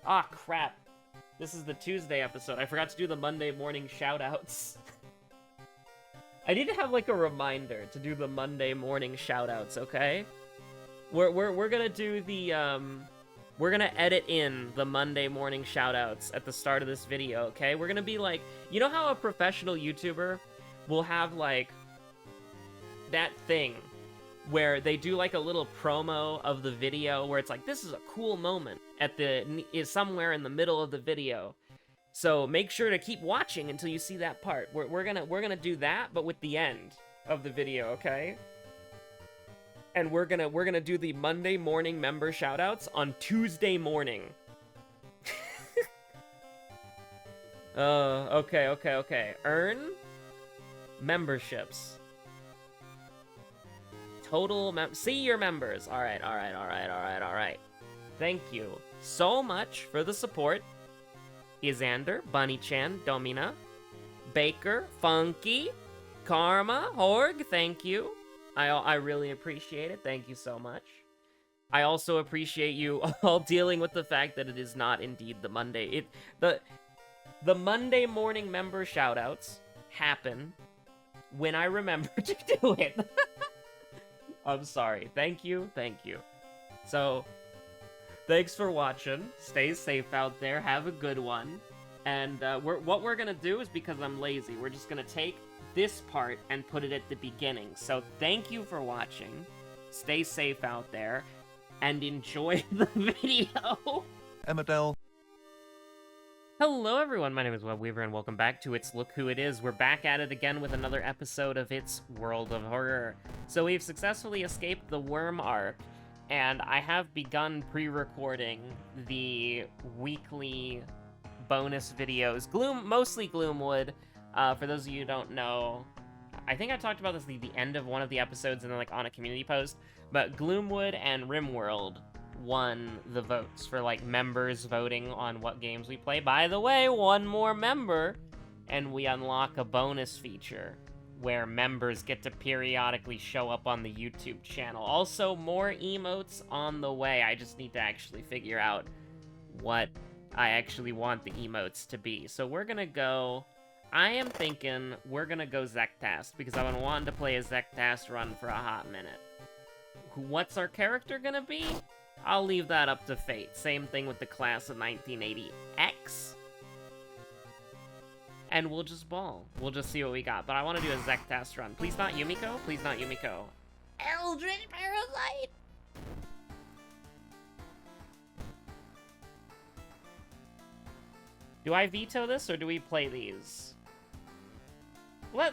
Ah, crap. This is the Tuesday episode. I forgot to do the Monday morning shoutouts. I need to have, like, a reminder to do the Monday morning shoutouts, okay? We're gonna do the, we're gonna edit in the Monday morning shoutouts at the start of this video, okay? We're gonna be like, you know how a professional YouTuber will have, like, that thing where they do, like, a little promo of the video where it's like, this is a cool moment is somewhere in the middle of the video. So make sure to keep watching until you see that part. We're gonna do that, but with the end of the video, okay? And we're gonna do the Monday morning member shoutouts on Tuesday morning. Okay. Earn memberships. See your members. All right. Thank you so much for the support. Isander, Bunny-chan, Domina, Baker, Funky, Karma, Horg, thank you. I really appreciate it. Thank you so much. I also appreciate you all dealing with the fact that it is not indeed the Monday. The Monday morning member shoutouts happen when I remember to do it. I'm sorry. Thank you. So, thanks for watching. Stay safe out there. Have a good one. And what we're gonna do is, because I'm lazy, we're just gonna take this part and put it at the beginning. So thank you for watching. Stay safe out there. And enjoy the video. Emmerdale. Hello everyone, my name is Webweaver and welcome back to It's Look Who It Is. We're back at it again with another episode of It's World of Horror. So we've successfully escaped the worm arc, and I have begun pre-recording the weekly bonus videos. Mostly Gloomwood. For those of you who don't know, I think I talked about this at the end of one of the episodes and then like on a community post, but Gloomwood and RimWorld won the votes for like members voting on what games we play. By the way, one more member, and we unlock a bonus feature where members get to periodically show up on the YouTube channel. Also, more emotes on the way. I just need to actually figure out what I actually want the emotes to be. So we're gonna go... I am thinking we're gonna go Zektast, because I've been wanting to play a Zektast run for a hot minute. What's our character gonna be? I'll leave that up to fate. Same thing with the class of 1980X. And we'll just ball. We'll just see what we got. But I want to do a Zektast run. Please not Yumiko. Please not Yumiko. Eldritch Parasite! Do I veto this, or do we play these? I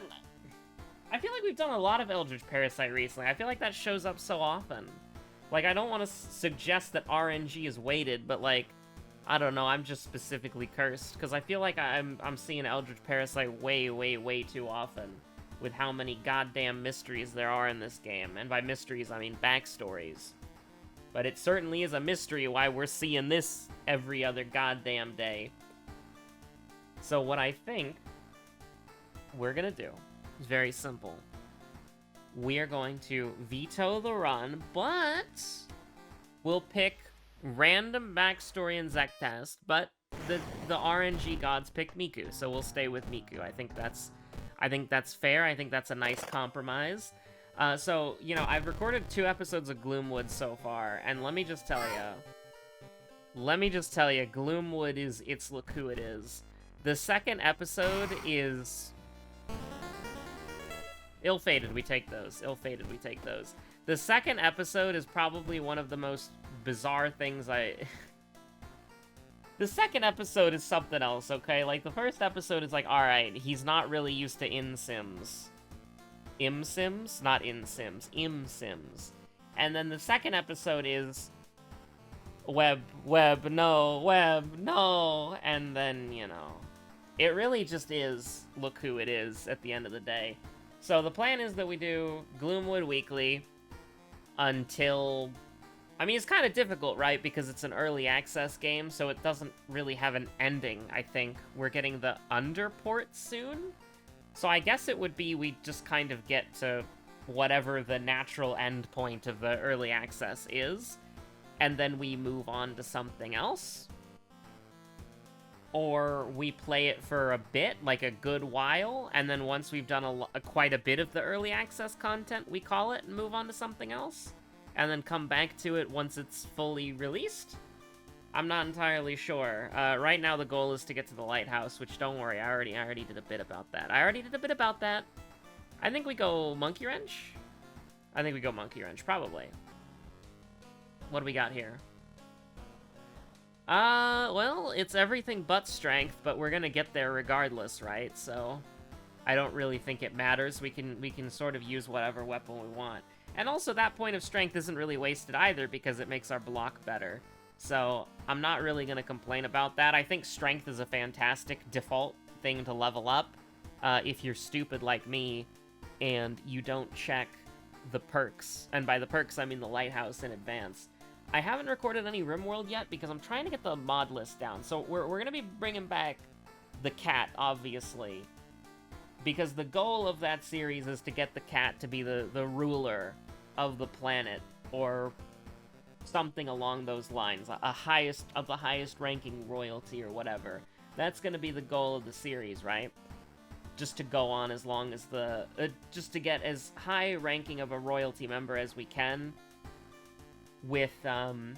feel like we've done a lot of Eldritch Parasite recently. I feel like that shows up so often. Like, I don't want to suggest that RNG is weighted, but, like, I don't know, I'm just specifically cursed, because I feel like I'm seeing Eldritch Parasite way too often, with how many goddamn mysteries there are in this game. And by mysteries, I mean backstories. But it certainly is a mystery why we're seeing this every other goddamn day. So what I think we're gonna do is very simple. We are going to veto the run, but we'll pick random backstory in Zektast, but the RNG gods picked Miku, so we'll stay with Miku. I think that's fair. I think that's a nice compromise. So, you know, I've recorded 2 episodes of Gloomwood so far, and let me just tell you, Gloomwood is It's Look Who It Is. The second episode is... Ill-fated, we take those. Ill-fated, we take those. The second episode is probably one of the most bizarre things The second episode is something else, okay? Like, the first episode is like, alright, he's not really used to in-sims. Im-sims? Not in-sims. Im-sims. And then the second episode is... Web, no. And then, you know... It really just is Look Who It Is at the end of the day. So the plan is that we do Gloomwood weekly until... I mean, it's kind of difficult, right? Because it's an early access game, so it doesn't really have an ending, I think. We're getting the underport soon? So I guess it would be we just kind of get to whatever the natural end point of the early access is, and then we move on to something else. or we play it for a bit, like a good while, and then once we've done quite a bit of the early access content, we call it and move on to something else, and then come back to it once it's fully released? I'm not entirely sure. Right now the goal is to get to the lighthouse, which, don't worry, I already did a bit about that. I think we go Monkey Wrench? I think we go Monkey Wrench, probably. What do we got here? Well, it's everything but strength, but we're gonna get there regardless, right? So, I don't really think it matters. We can sort of use whatever weapon we want. And also, that point of strength isn't really wasted either, because it makes our block better. So, I'm not really gonna complain about that. I think strength is a fantastic default thing to level up, if you're stupid like me, and you don't check the perks. And by the perks, I mean the lighthouse in advance. I haven't recorded any RimWorld yet because I'm trying to get the mod list down. So we're going to be bringing back the cat, obviously. Because the goal of that series is to get the cat to be the ruler of the planet. Or something along those lines. The highest ranking royalty or whatever. That's going to be the goal of the series, right? Just to go on as long as just to get as high ranking of a royalty member as we can. With, there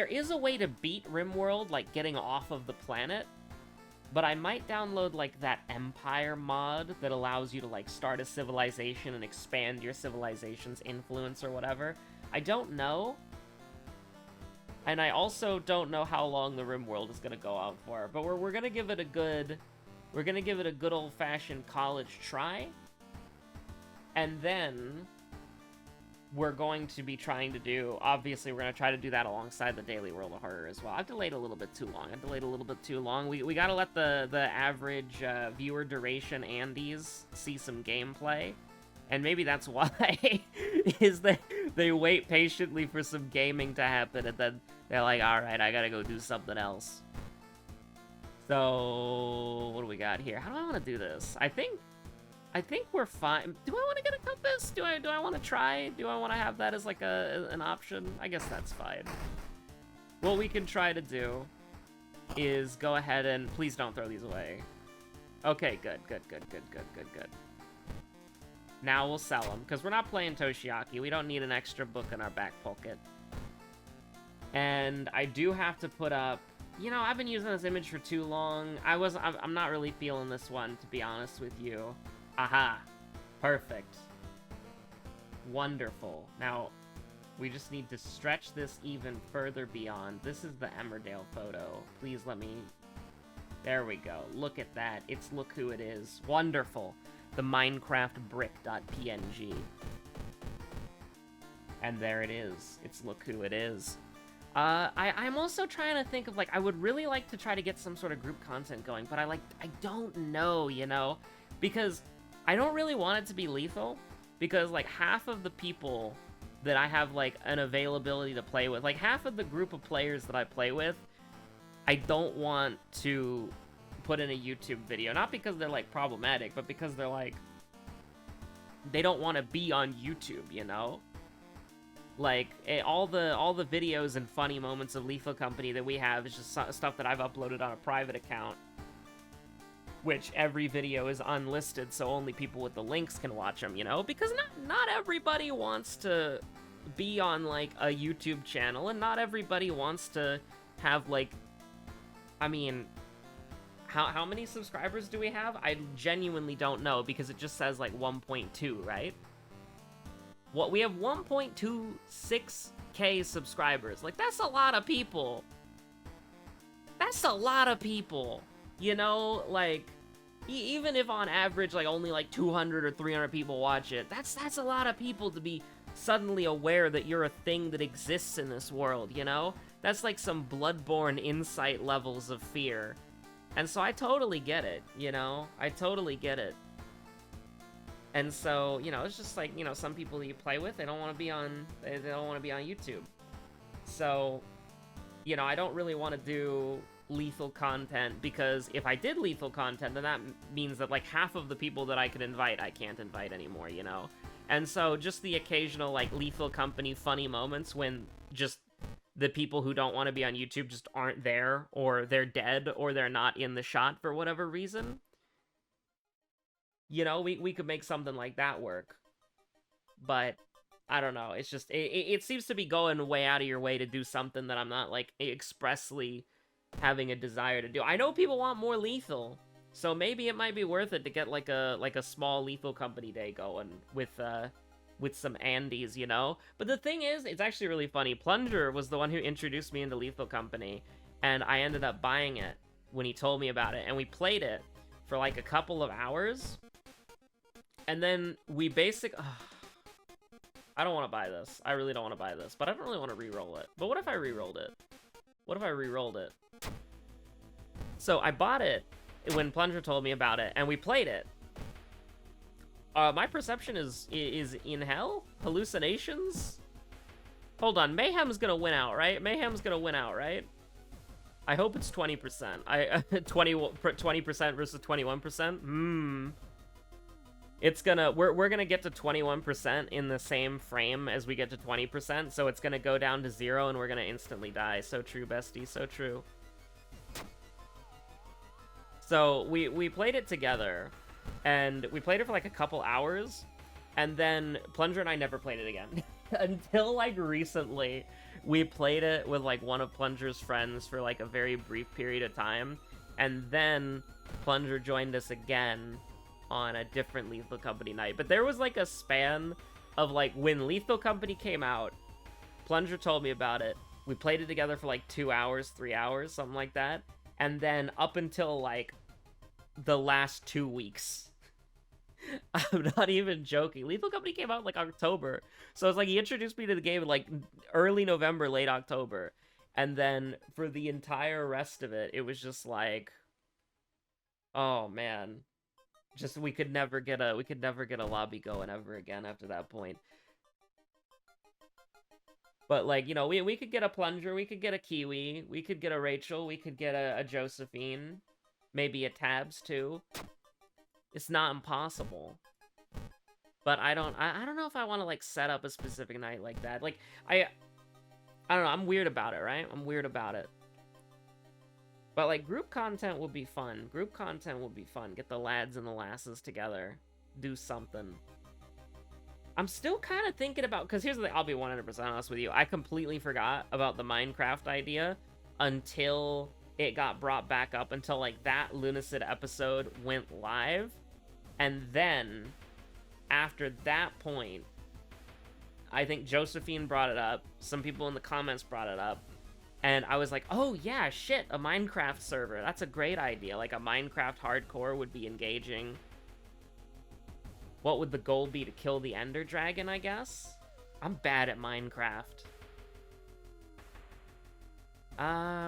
is a way to beat RimWorld, like, getting off of the planet, but I might download, like, that Empire mod that allows you to, like, start a civilization and expand your civilization's influence or whatever. I don't know, and I also don't know how long the RimWorld is gonna go on for, but we're gonna give it a good, old-fashioned college try, and then we're going to be trying to do, obviously, we're going to try to do that alongside the Daily World of Horror as well. I've delayed a little bit too long. We got to let the average viewer duration Andes see some gameplay. And maybe that's why, is that they wait patiently for some gaming to happen, and then they're like, alright, I gotta go do something else. So, what do we got here? How do I want to do this? I think we're fine. Do I want to get a compass? Do I want to try? Do I want to have that as like an option? I guess that's fine. What we can try to do is go ahead and please don't throw these away. Okay, good. Now we'll sell them because we're not playing Toshiaki. We don't need an extra book in our back pocket. And I do have to put up. You know, I've been using this image for too long. I'm not really feeling this one, to be honest with you. Aha. Perfect. Wonderful. Now, we just need to stretch this even further beyond. This is the Emmerdale photo. Please let me... There we go. Look at that. It's Look Who It Is. Wonderful. The Minecraft brick.png. And there it is. It's Look Who It Is. I'm also trying to think of, like, I would really like to try to get some sort of group content going, but I don't know, you know? Because I don't really want it to be lethal, because, like, half of the people that I have, like, an availability to play with, like, half of the group of players that I play with, I don't want to put in a YouTube video. Not because they're, like, problematic, but because they're, like, they don't want to be on YouTube, you know? Like, all the videos and funny moments of Lethal Company that we have is just stuff that I've uploaded on a private account, which every video is unlisted, so only people with the links can watch them, you know? Because not everybody wants to be on, like, a YouTube channel, and not everybody wants to have, like, I mean, how many subscribers do we have? I genuinely don't know, because it just says, like, 1.2, right? What, we have 1.26k subscribers. Like, that's a lot of people. That's a lot of people. You know, like, even if on average, like, only, like, 200 or 300 people watch it, that's a lot of people to be suddenly aware that you're a thing that exists in this world, you know? That's, like, some Bloodborne insight levels of fear. And so I totally get it, you know? I totally get it. And so, you know, it's just like, you know, some people that you play with, they don't want to be on YouTube. So, you know, I don't really want to do lethal content, because if I did lethal content, then that means that, like, half of the people that I could invite, I can't invite anymore, you know? And so just the occasional, like, Lethal Company funny moments when just the people who don't want to be on YouTube just aren't there, or they're dead, or they're not in the shot for whatever reason. You know, we could make something like that work. But I don't know. It's just, it seems to be going way out of your way to do something that I'm not, like, expressly having a desire to do. I know people want more Lethal, so maybe it might be worth it to get, like a small Lethal Company day going with some Andes, you know? But the thing is, it's actually really funny. Plunger was the one who introduced me into Lethal Company, and I ended up buying it when he told me about it, and we played it for, like, a couple of hours, and then we I don't want to buy this. I really don't want to buy this, but I don't really want to re-roll it. But what if I re-rolled it? What if I re-rolled it? So I bought it when Plunger told me about it, and we played it. My perception is in hell? Hallucinations? Hold on, Mayhem's gonna win out, right? Mayhem's gonna win out, right? I hope it's 20%. 20% versus 21%? It's gonna, we're gonna get to 21% in the same frame as we get to 20%, so it's gonna go down to 0 and we're gonna instantly die. So true, bestie, so true. So we played it together, and we played it for like a couple hours, and then Plunger and I never played it again. Until like recently, we played it with like one of Plunger's friends for like a very brief period of time, and then Plunger joined us again on a different Lethal Company night. But there was like a span of like when Lethal Company came out, Plunger told me about it, we played it together for like 2 hours, 3 hours, something like that, and then up until like the last 2 weeks, I'm not even joking, Lethal Company came out like October, so it's like he introduced me to the game in like early November, late October, and then for the entire rest of it, it was just like, oh man, just we could never get a lobby going ever again after that point. But like, you know, we could get a Plunger, we could get a Kiwi, we could get a Rachel, we could get a Josephine, maybe a Tabs too. It's not impossible. But I don't know if I want to like set up a specific night like that. Like I don't know, I'm weird about it, right? I'm weird about it. But, like, group content would be fun. Group content would be fun. Get the lads and the lasses together. Do something. I'm still kind of thinking about... Because here's the thing. I'll be 100% honest with you. I completely forgot about the Minecraft idea until it got brought back up. Until, like, that Lunacid episode went live. And then, after that point, I think Josephine brought it up. Some people in the comments brought it up. And I was like, oh yeah, shit, a Minecraft server. That's a great idea. Like, a Minecraft hardcore would be engaging. What would the goal be? To kill the Ender Dragon, I guess? I'm bad at Minecraft.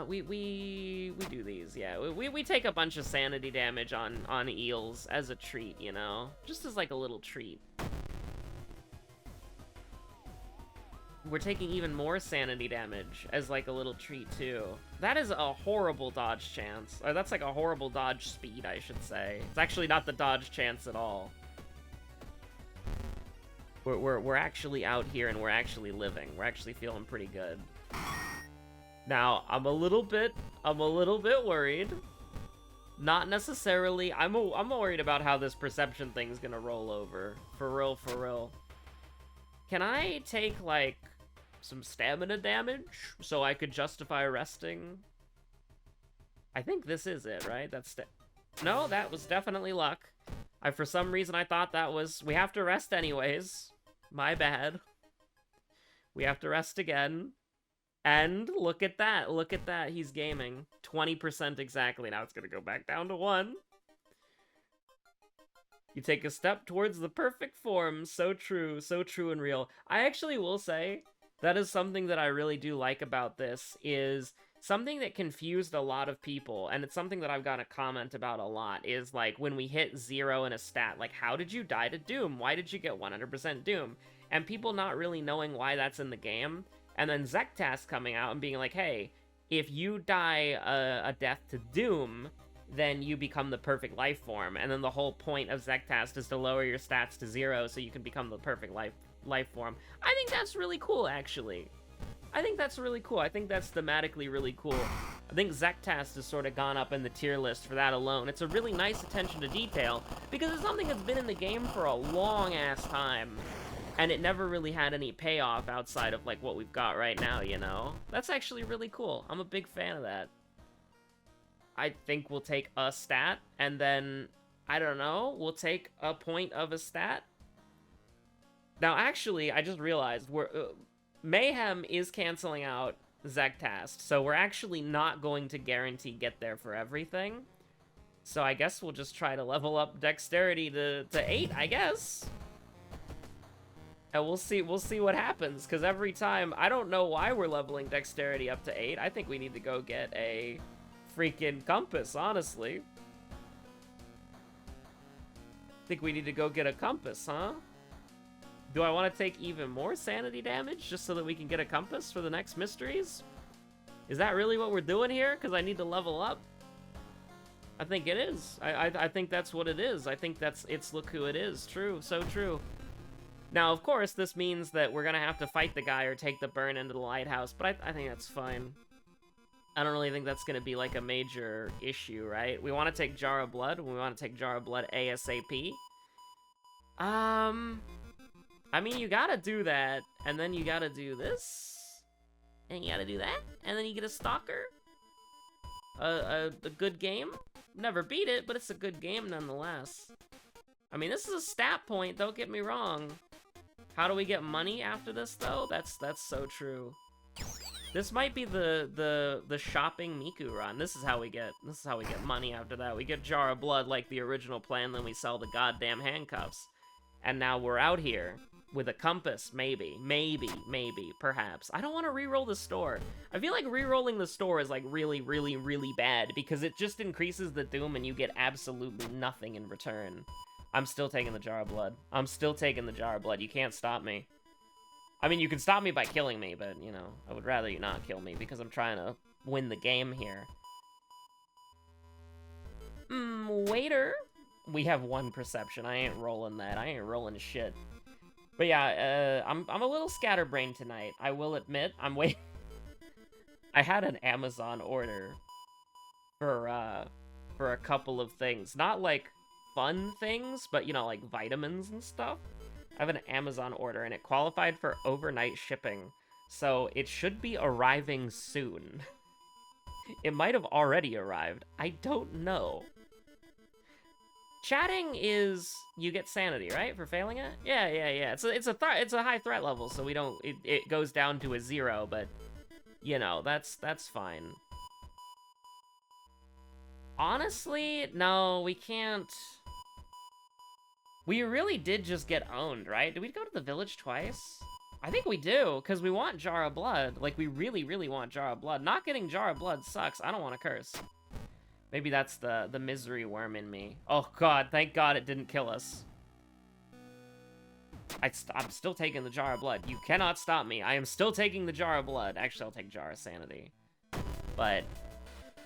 We do these, yeah. We take a bunch of sanity damage on eels as a treat, you know? Just as, like, a little treat. We're taking even more sanity damage as, like, a little treat, too. That is a horrible dodge chance. Or that's, like, a horrible dodge speed, I should say. It's actually not the dodge chance at all. We're actually out here, and we're actually living. We're actually feeling pretty good. Now, I'm a little bit worried. Not necessarily. I'm worried about how this perception thing's gonna roll over. For real, for real. Can I take, like, some stamina damage so I could justify resting? I think this is it, right? No, that was definitely luck. For some reason, I thought that was... We have to rest anyways. My bad. We have to rest again. And look at that. Look at that. He's gaming. 20% exactly. Now it's going to go back down to 1. You take a step towards the perfect form. So true and real. I actually will say that is something that I really do like about this, is something that confused a lot of people, and it's something that I've got a comment about a lot, is like when we hit 0 in a stat, like how did you die to Doom? Why did you get 100% Doom? And people not really knowing why that's in the game, and then Zektas coming out and being like, hey, if you die a death to Doom, then you become the perfect life form, and then the whole point of Zektas is to lower your stats to 0 so you can become the perfect life form. I think that's really cool, actually. I think that's really cool. I think that's thematically really cool. I think Zektast has sort of gone up in the tier list for that alone. It's a really nice attention to detail, because it's something that's been in the game for a long-ass time, and it never really had any payoff outside of, like, what we've got right now, you know? That's actually really cool. I'm a big fan of that. I think we'll take a stat, and then, I don't know, we'll take a point of a stat. Now, actually, I just realized, Mayhem is canceling out Zektast, so we're actually not going to guarantee get there for everything. So I guess we'll just try to level up dexterity to 8, I guess. And we'll see what happens, because every time, I don't know why we're leveling dexterity up to 8. I think we need to go get a freaking compass, honestly. I think we need to go get a compass, huh? Do I want to take even more sanity damage just so that we can get a compass for the next mysteries? Is that really what we're doing here? Because I need to level up? I think it is. I think that's what it is. I think it's look who it is. True, so true. Now, of course, this means that we're going to have to fight the guy or take the burn into the lighthouse, but I think that's fine. I don't really think that's going to be like a major issue, right? We want to take Jar of Blood. We want to take Jar of Blood ASAP. I mean, you gotta do that, and then you gotta do this, and you gotta do that, and then you get a Stalker. A good game. Never beat it, but it's a good game nonetheless. I mean, this is a stat point, don't get me wrong. How do we get money after this, though? That's so true. This might be the shopping Miku run. This is how we get money after that. We get Jar of Blood like the original plan, then we sell the goddamn handcuffs. And now we're out here with a compass, maybe, perhaps. I don't want to re-roll the store. I feel like re-rolling the store is like really, really, really bad because it just increases the doom and you get absolutely nothing in return. I'm still taking the Jar of Blood. I'm still taking the Jar of Blood. You can't stop me. I mean, you can stop me by killing me, but, you know, I would rather you not kill me because I'm trying to win the game here. Waiter. We have 1 perception. I ain't rolling that. I ain't rolling shit. But yeah, I'm a little scatterbrained tonight. I will admit, I'm waiting. I had an Amazon order for a couple of things. Not like fun things, but you know, like vitamins and stuff. I have an Amazon order and it qualified for overnight shipping. So it should be arriving soon. It might have already arrived. I don't know. Chatting is you get sanity, right, for failing it? Yeah. It's a high threat level, so we don't. It goes down to a 0, but you know that's fine. Honestly, no, we can't. We really did just get owned, right? Did we go to the village twice? I think we do, because we want Jar of Blood. Like, we really, really want Jar of Blood. Not getting Jar of Blood sucks. I don't want to curse. Maybe that's the misery worm in me. Oh, God. Thank God it didn't kill us. I'm still taking the Jar of Blood. You cannot stop me. I am still taking the Jar of Blood. Actually, I'll take Jar of Sanity. But,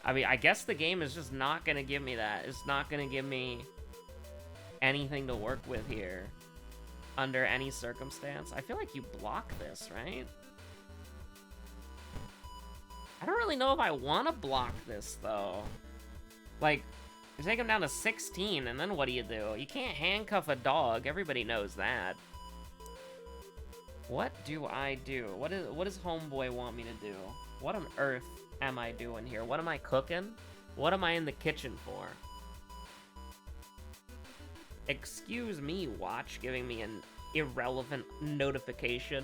I mean, I guess the game is just not going to give me that. It's not going to give me anything to work with here. Under any circumstance. I feel like you block this, right? I don't really know if I want to block this, though. Like, you take him down to 16, and then what do? You can't handcuff a dog. Everybody knows that. What do I do? What does Homeboy want me to do? What on earth am I doing here? What am I cooking? What am I in the kitchen for? Excuse me, watch, giving me an irrelevant notification.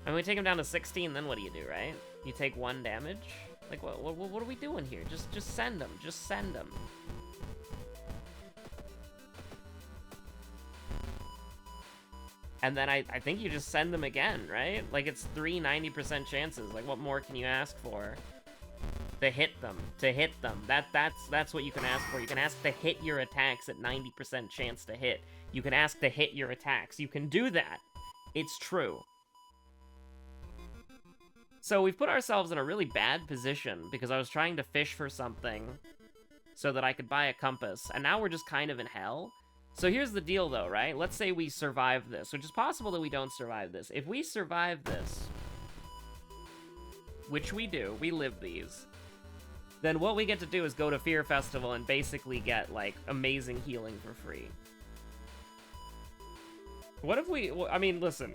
I mean, we take him down to 16, then what do, right? You take 1 damage? Like, what are we doing here? Just send him. Just send him. And then I think you just send them again, right? Like, it's 3 90% chances. Like, what more can you ask for? To hit them. To hit them. That's what you can ask for. You can ask to hit your attacks at 90% chance to hit. You can ask to hit your attacks. You can do that. It's true. So we've put ourselves in a really bad position because I was trying to fish for something so that I could buy a compass, and now we're just kind of in hell. So here's the deal, though, right? Let's say we survive this, which is possible that we don't survive this. If we survive this, which we do, we live these, then what we get to do is go to Fear Festival and basically get, like, amazing healing for free. What if we... I mean, listen.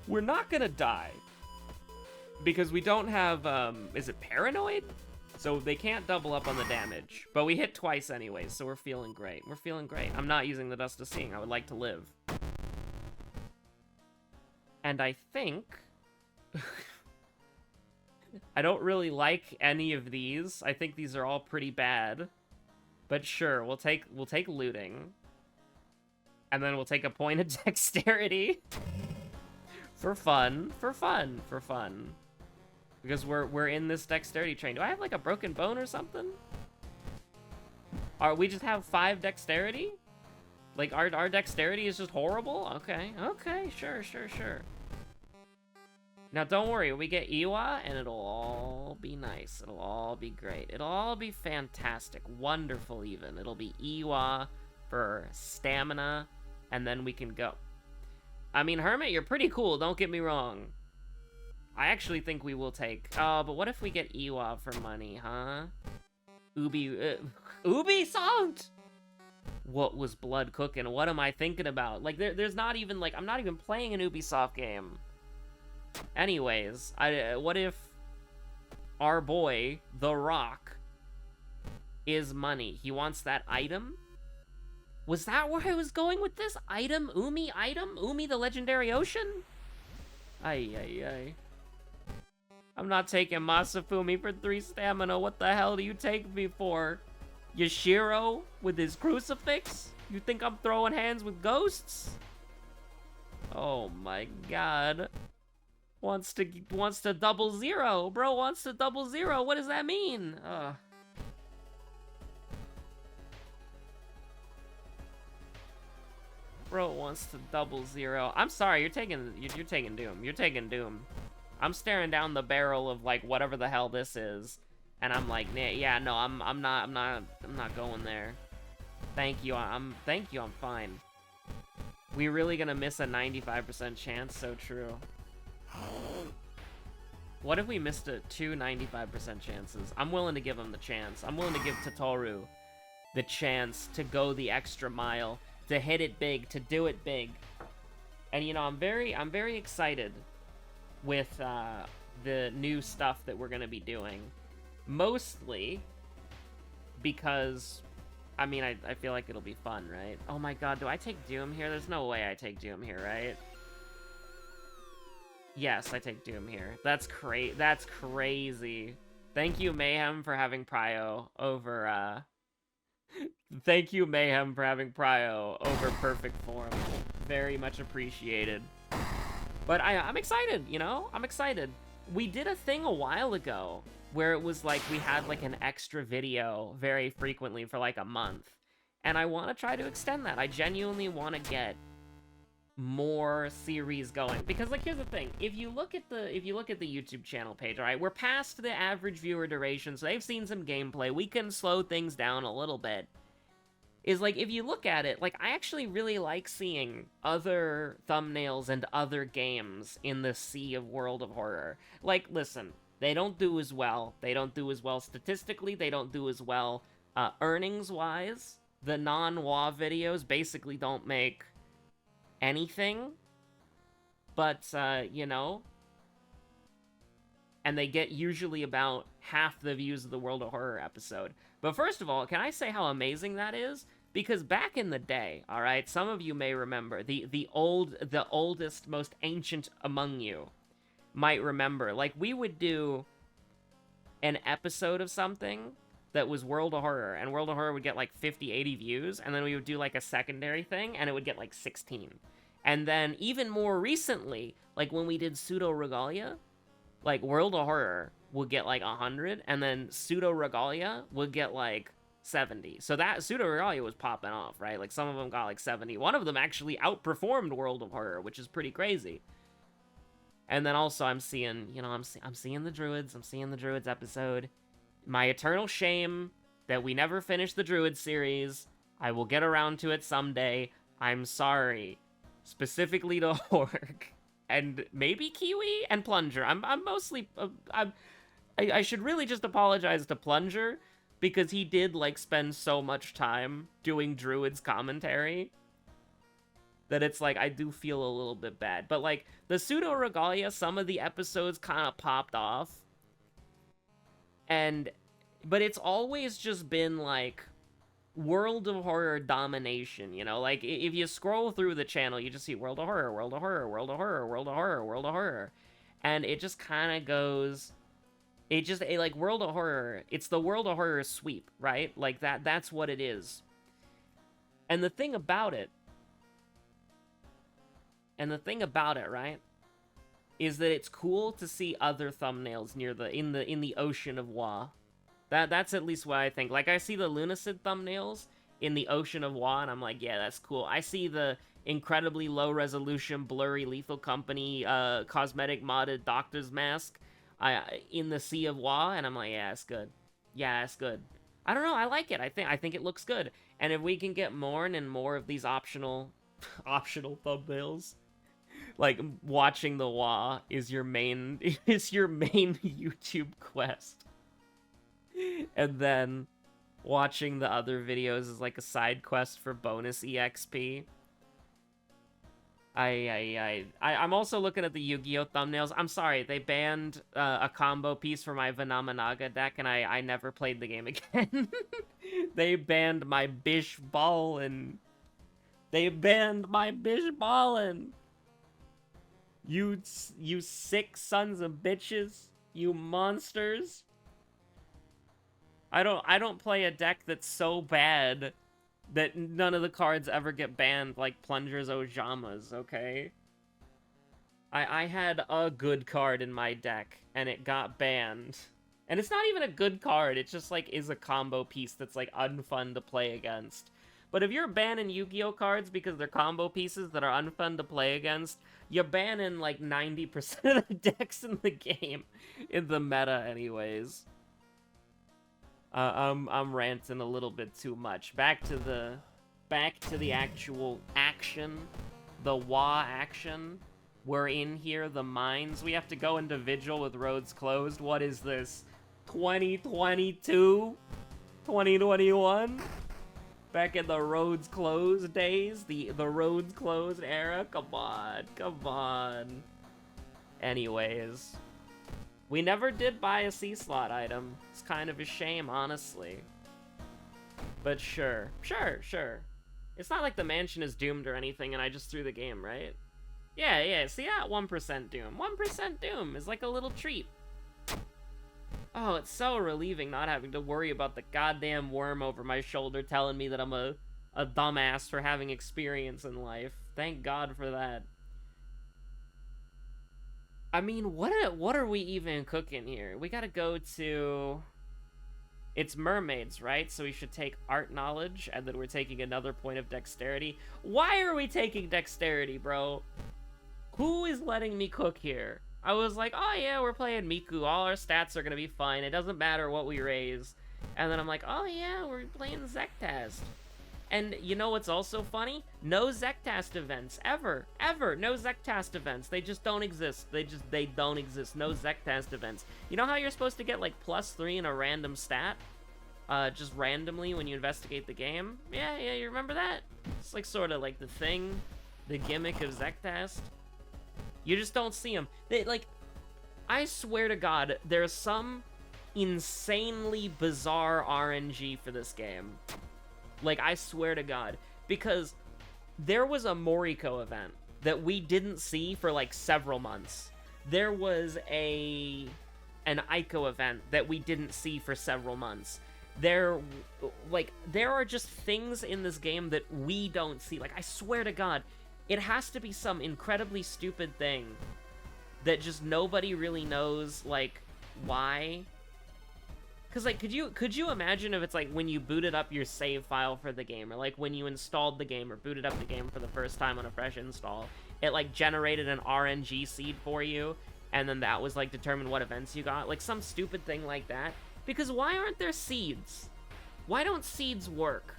We're not gonna die. Because we don't have, is it Paranoid? So they can't double up on the damage. But we hit twice anyways, so we're feeling great. We're feeling great. I'm not using the Dust of Seeing. I would like to live. And I think... I don't really like any of these. I think these are all pretty bad. But sure, we'll take looting. And then we'll take a point of dexterity. For fun. For fun. For fun. Because we're in this dexterity train. Do I have like a broken bone or something? We just have 5 dexterity? Like our dexterity is just horrible? Okay. Okay, sure. Now, don't worry, we get Iwa, and it'll all be nice. It'll all be great. It'll all be fantastic. Wonderful, even. It'll be Iwa for stamina, and then we can go. I mean, Hermit, you're pretty cool, don't get me wrong. I actually think we will take... Oh, but what if we get Iwa for money, huh? Ubisoft! What was blood cooking? What am I thinking about? Like, there's not even, like, I'm not even playing an Ubisoft game. Anyways, what if our boy, The Rock, is money? He wants that item? Was that where I was going with this? Item? Umi the Legendary Ocean? Ay. I'm not taking Masafumi for 3 stamina. What the hell do you take me for? Yashiro with his crucifix? You think I'm throwing hands with ghosts? Oh my god. Wants to double zero. Bro wants to double zero. What does that mean? Bro wants to double zero. I'm sorry, you're taking Doom. You're taking Doom. I'm staring down the barrel of like whatever the hell this is, and I'm like, yeah, no, I'm not going there. Thank you. I'm fine. We really gonna miss a 95% chance? So true. What if we missed 2 95% chances? I'm willing to give him the chance. I'm willing to give Tatoru the chance to go the extra mile, to hit it big, to do it big. And you know, I'm very excited with the new stuff that we're gonna be doing. Mostly because, I mean, I feel like it'll be fun, right? Oh my god, do I take Doom here? There's no way I take Doom here, right? Yes, I take Doom here. That's crazy. Thank you, Mayhem, for having Prio over, Thank you, Mayhem, for having Prio over Perfect Form. Very much appreciated. But I'm excited, you know? I'm excited. We did a thing a while ago where it was like we had like an extra video very frequently for like a month. And I want to try to extend that. I genuinely want to get more series going, because like here's the thing, if you look at the YouTube channel page, all right, we're past the average viewer duration, so they've seen some gameplay. We can slow things down a little bit. Is like, if you look at it, like, I actually really like seeing other thumbnails and other games in the sea of World of Horror. Like, listen, they don't do as well. They don't do as well statistically. They don't do as well earnings wise. The non-WoW videos basically don't make anything, but you know, and they get usually about half the views of the World of Horror episode. But first of all, can I say how amazing that is? Because back in the day, all right, some of you may remember, the oldest, most ancient among you might remember, like, we would do an episode of something that was World of Horror, and World of Horror would get like 50, 80 views, and then we would do like a secondary thing, and it would get like 16. And then even more recently, like when we did Pseudo Regalia, like World of Horror would get like 100, and then Pseudo Regalia would get like 70. So that Pseudo Regalia was popping off, right? Like some of them got like 70. One of them actually outperformed World of Horror, which is pretty crazy. And then also I'm seeing, you know, I'm seeing the Druids. I'm seeing the Druids episode. My eternal shame that we never finished the Druid series. I will get around to it someday. I'm sorry. Specifically to Hork. and maybe Kiwi and Plunger. I'm mostly I should really just apologize to Plunger because he did like spend so much time doing Druid's commentary that it's like I do feel a little bit bad. But like the Pseudo Regalia, some of the episodes kind of popped off. But it's always just been like World of Horror domination, you know? Like if you scroll through the channel, you just see World of Horror, World of Horror, World of Horror, World of Horror, World of Horror. And it just kind of goes, like World of Horror, it's the World of Horror sweep, right? Like that's what it is. And the thing about it, right, is that it's cool to see other thumbnails near in the ocean of Wa. That's at least what I think. Like I see the Lunacid thumbnails in the ocean of Wa, and I'm like, yeah, that's cool. I see the incredibly low resolution, blurry Lethal Company cosmetic modded Doctor's Mask in the Sea of Wa, and I'm like, yeah, it's good. Yeah, it's good. I don't know, I like it. I think it looks good. And if we can get more and more of these optional thumbnails, like watching the Wa is your main YouTube quest, and then watching the other videos is like a side quest for bonus EXP. I'm also looking at the Yu-Gi-Oh thumbnails. I'm sorry, they banned a combo piece for my Venamanaga deck, and I never played the game again. They banned my Bish Ballin'. They banned my Bish Ballin'. You sick sons of bitches. You monsters. I don't play a deck that's so bad that none of the cards ever get banned, like Plunger's Ojamas, okay? I had a good card in my deck, and it got banned. And it's not even a good card, it just, like, is a combo piece that's, like, unfun to play against. But if you're banning Yu-Gi-Oh cards because they're combo pieces that are unfun to play against, you're banning, like, 90% of the decks in the game, in the meta anyways. I'm ranting a little bit too much. Back to the actual action, the Wa action. We're in here, the mines. We have to go into Vigil with roads closed. What is this? 2022? 2021? Back in the roads closed days? The roads closed era? Come on. Anyways. We never did buy a C-slot item. It's kind of a shame, honestly. But sure. It's not like the mansion is doomed or anything and I just threw the game, right? Yeah, see that? 1% doom. 1% doom is like a little treat. Oh, it's so relieving not having to worry about the goddamn worm over my shoulder telling me that I'm a dumbass for having experience in life. Thank God for that. I mean, what are we even cooking here? We gotta go to... It's mermaids, right? So we should take art knowledge, and then we're taking another point of dexterity. Why are we taking dexterity, bro? Who is letting me cook here? I was like, oh yeah, we're playing Miku. All our stats are gonna be fine. It doesn't matter what we raise. And then I'm like, oh yeah, we're playing Zektast. And you know what's also funny? No Zektast events, ever. No Zektast events. They just don't exist. They don't exist. No Zektast events. You know how you're supposed to get like +3 in a random stat? Just randomly when you investigate the game? Yeah, you remember that? It's like sort of like the thing, the gimmick of Zektast. You just don't see them. They, like, I swear to God, there's some insanely bizarre RNG for this game. Like, I swear to God. Because there was a Moriko event that we didn't see for, like, several months. There was an Aiko event that we didn't see for several months. There are just things in this game that we don't see. Like, I swear to God, it has to be some incredibly stupid thing that just nobody really knows, like, why. Because, like, could you imagine if it's, like, when you booted up your save file for the game, or, like, when you installed the game or booted up the game for the first time on a fresh install, it, like, generated an RNG seed for you, and then that was, like, determined what events you got? Like, some stupid thing like that. Because why aren't there seeds? Why don't seeds work?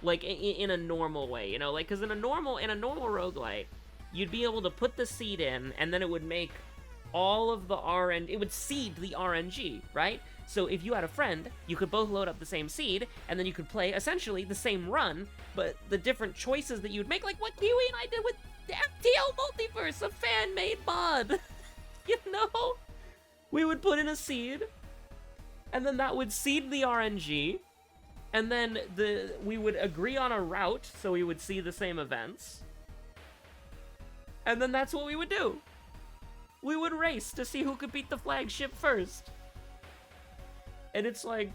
Like, in a normal way, you know? Like, because in a normal roguelite, you'd be able to put the seed in, and then it would make all of the RNG, it would seed the RNG, right? So if you had a friend, you could both load up the same seed, and then you could play essentially the same run, but the different choices that you would make, like what Kiwi and I did with the FTL Multiverse, a fan-made mod. You know? We would put in a seed, and then that would seed the RNG, and then we would agree on a route, so we would see the same events. And then that's what we would do. We would race to see who could beat the flagship first. And it's like...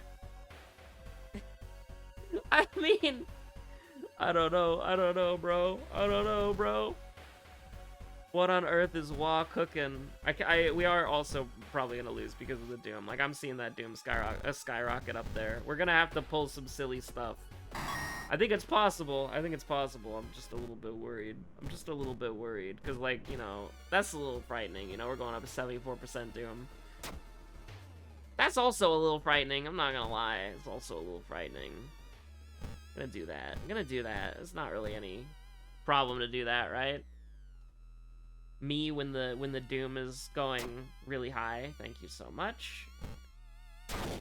I mean... I don't know, bro. I don't know, bro. What on earth is Wah cooking? We are also probably gonna lose because of the Doom. Like, I'm seeing that Doom skyrocket up there. We're gonna have to pull some silly stuff. I think it's possible. I'm just a little bit worried. Because, like, you know, that's a little frightening. You know, we're going up to 74% Doom. That's also a little frightening. I'm not gonna lie. It's also a little frightening. I'm gonna do that. It's not really any problem to do that, right? Me when the Doom is going really high. Thank you so much.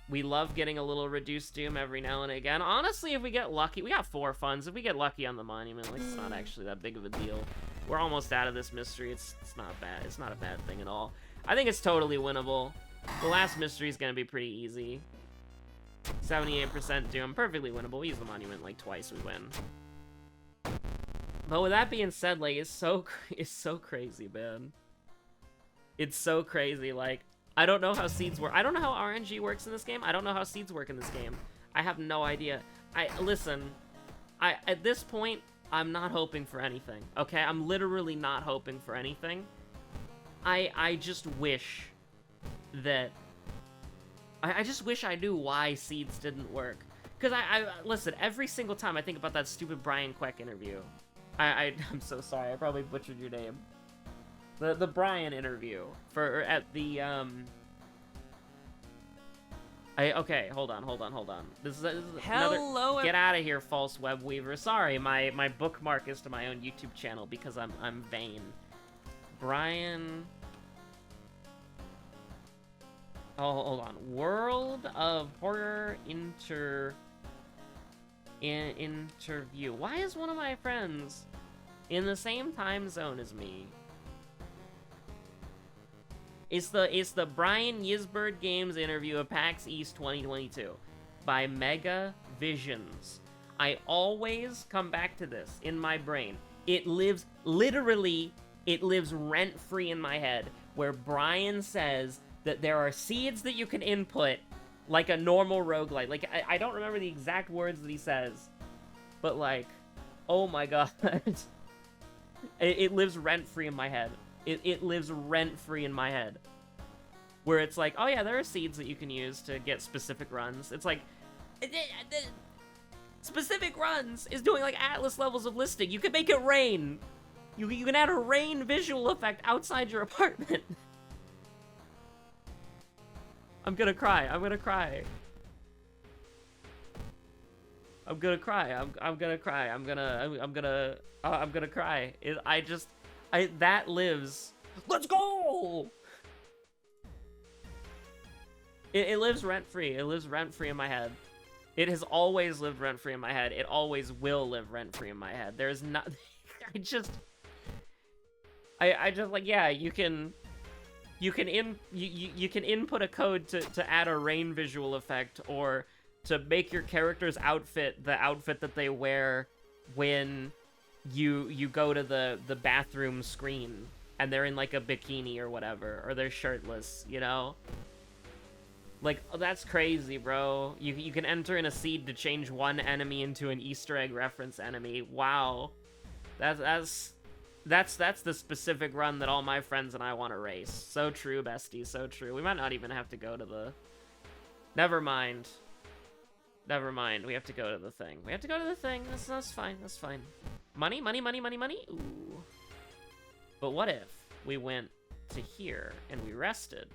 We love getting a little reduced Doom every now and again. Honestly, if we get lucky, we got 4 funds. If we get lucky on the monument, like, it's not actually that big of a deal. We're almost out of this mystery. It's not bad. It's not a bad thing at all. I think it's totally winnable. The last mystery is gonna be pretty easy. 78% Doom, perfectly winnable. We use the monument like twice, we win. But with that being said, like, it's so crazy, man. It's so crazy. Like, I don't know how seeds work. I don't know how RNG works in this game. I don't know how seeds work in this game. I have no idea. Listen, at this point, I'm not hoping for anything, okay? I'm literally not hoping for anything. I just wish that... I just wish I knew why seeds didn't work. Because listen, every single time I think about that stupid Brian Queck interview, I'm so sorry, I probably butchered your name. The Brian interview at the okay, hold on. This is Hello. Get out of here, false Webweaver. Sorry, my bookmark is to my own YouTube channel because I'm vain. Brian. Oh, hold on. World of Horror interview. Why is one of my friends in the same time zone as me? It's the Brian Yisberg Games interview of PAX East 2022 by Mega Visions. I always come back to this in my brain. It lives rent-free in my head, where Brian says that there are seeds that you can input like a normal roguelite. Like, I don't remember the exact words that he says, but, like, oh my god. It lives rent-free in my head. It lives rent-free in my head. Where it's like, oh yeah, there are seeds that you can use to get specific runs. It's like, specific runs is doing, like, Atlas levels of listing. You can make it rain. You can add a rain visual effect outside your apartment. I'm gonna cry. I'm gonna cry. That lives. Let's go! It lives rent-free. It lives rent-free in my head. It has always lived rent-free in my head. It always will live rent-free in my head. There's not... I just, like, yeah, you can input a code to add a rain visual effect, or to make your character's outfit the outfit that they wear when you go to the bathroom screen and they're in, like, a bikini or whatever, or they're shirtless, you know? Like, oh, that's crazy, bro. You can enter in a seed to change one enemy into an Easter egg reference enemy. Wow. That's the specific run that all my friends and I want to race. So true, bestie, so true. We might not even have to go to the... Never mind. We have to go to the thing. That's fine, that's fine. Money? Ooh. But what if we went to here and we rested,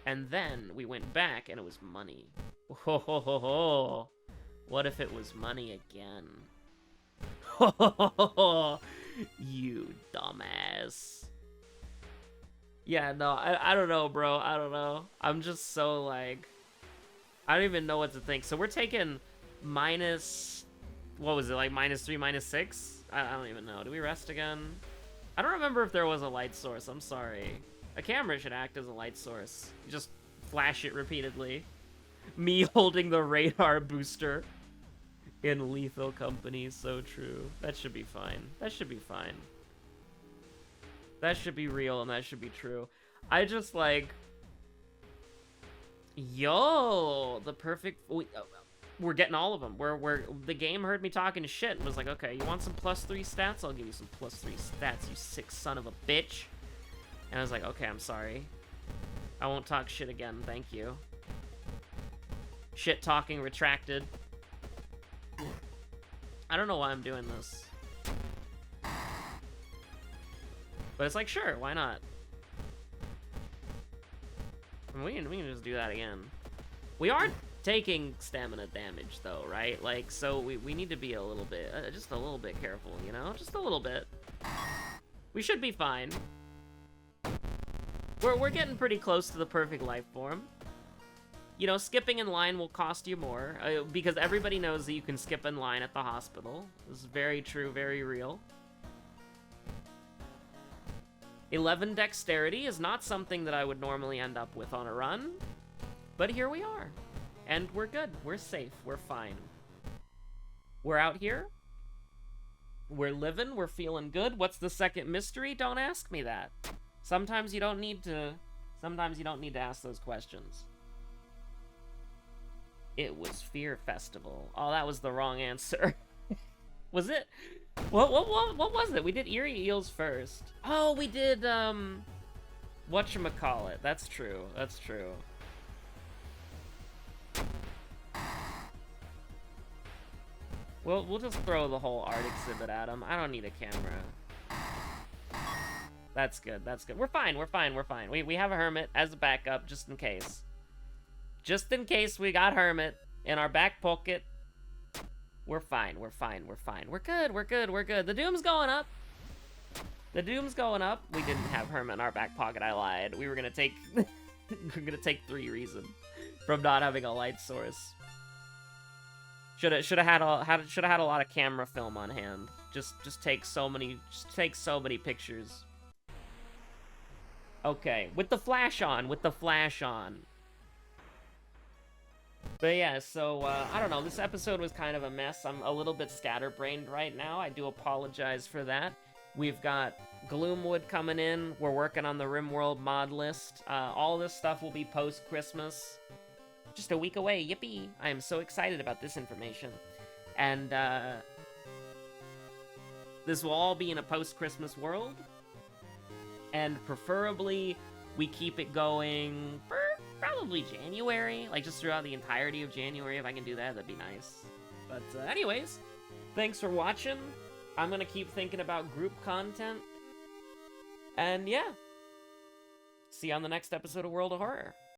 and then we went back and it was money? Ho ho ho ho. What if it was money again? Ho ho ho ho. You dumbass. Yeah, no, I don't know, bro. I don't know. I'm just so, like... I don't even know what to think. So we're taking minus... What was it, like -3, -6? I don't even know. Do we rest again? I don't remember if there was a light source. I'm sorry. A camera should act as a light source. You just flash it repeatedly. Me holding the radar booster in Lethal Company. So true. That should be fine. That should be fine. That should be real and that should be true. I just like... Yo! The perfect... We're getting all of them. The game heard me talking shit and was like, okay, you want some +3 stats? I'll give you some +3 stats, you sick son of a bitch. And I was like, okay, I'm sorry. I won't talk shit again, thank you. Shit talking retracted. I don't know why I'm doing this. But it's like, sure, why not? I mean, we can just do that again. We are taking stamina damage, though, right? Like, so we need to be a little bit, just a little bit careful, you know? Just a little bit. We should be fine. We're getting pretty close to the perfect life form. You know, skipping in line will cost you more, because everybody knows that you can skip in line at the hospital. This is very true, very real. 11 dexterity is not something that I would normally end up with on a run, but here we are. And we're good. We're safe. We're fine. We're out here. We're living. We're feeling good. What's the second mystery? Don't ask me that. Sometimes you don't need to ask those questions. It was Fear Festival. Oh, that was the wrong answer. Was it? What was it? We did Eerie Eels first. Oh, we did, whatchamacallit. That's true. That's true. Well, we'll just throw the whole art exhibit at him. I don't need a camera. That's good. That's good. We're fine. We're fine. We're fine. We have a hermit as a backup, just in case. Just in case we got hermit in our back pocket. We're fine. We're fine. We're fine. We're good. We're good. We're good. The doom's going up. The doom's going up. We didn't have hermit in our back pocket. I lied. We were gonna take. We're gonna take 3 reason from not having a light source. Should have had a lot of camera film on hand. Just take so many pictures. Okay, with the flash on, But yeah, so I don't know. This episode was kind of a mess. I'm a little bit scatterbrained right now. I do apologize for that. We've got Gloomwood coming in. We're working on the RimWorld mod list. All this stuff will be post-Christmas. Just a week away, yippee! I am so excited about this information. And, this will all be in a post-Christmas world. And preferably, we keep it going for probably January. Like, just throughout the entirety of January. If I can do that, that'd be nice. But, anyways, thanks for watching. I'm gonna keep thinking about group content. And, yeah. See you on the next episode of World of Horror.